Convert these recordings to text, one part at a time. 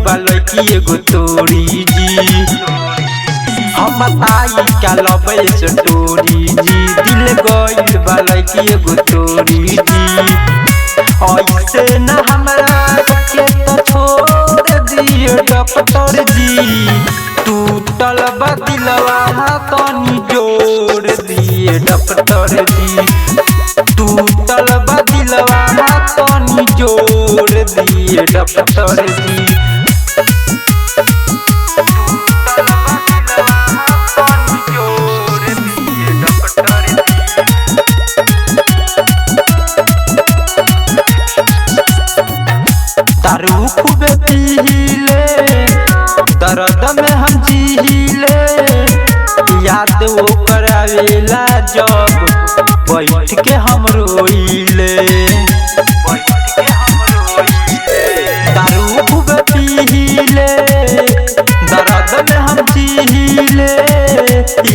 लड़की एगो तोरी जी। हम आई का लबे स्टोरी जी, दिल गइल बा लड़की एगो तोरी जी। ऐसे न हमरा के तो छोड़ दिए डॉक्टर जी, टूटल बा दिलवा तनी जोड़ दिए डॉक्टर जी, टूटल बा दिलवा तनी जोड़ दिए डॉक्टर जी। दारू खूब पीले, दर्द में हम जीले, याद वो करावेला जब बैठ के हम रोइले। दारू खूब पीले, दर्द में हम जीले,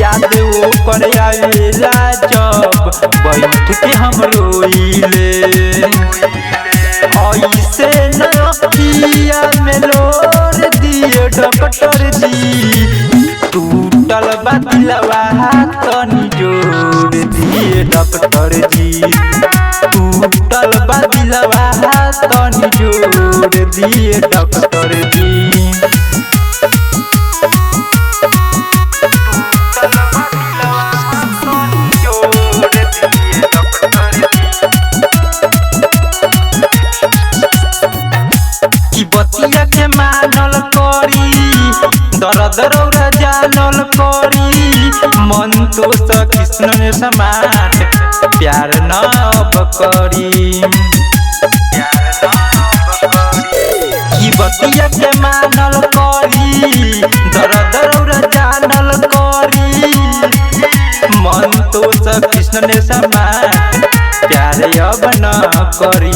याद वो करावेला जब बैठ के हम रोइले। ऐसे न अखिया में लोर दिए डॉक्टर जी, टूटल बा दिलवा तनी जोड़ दिए डॉक्टर जी, टूटल बा दिलवा तनी जोड़ दिए डॉक्टर जी। बतिया के मानल करी, दर्द रौरा जानल करी, मन तो कृष्ण में समाट प्यार न करी। की बतिया के मानल करी, दर्द रौरा जानल करी, मन तो कृष्ण ने समाट प्यार अब न करी।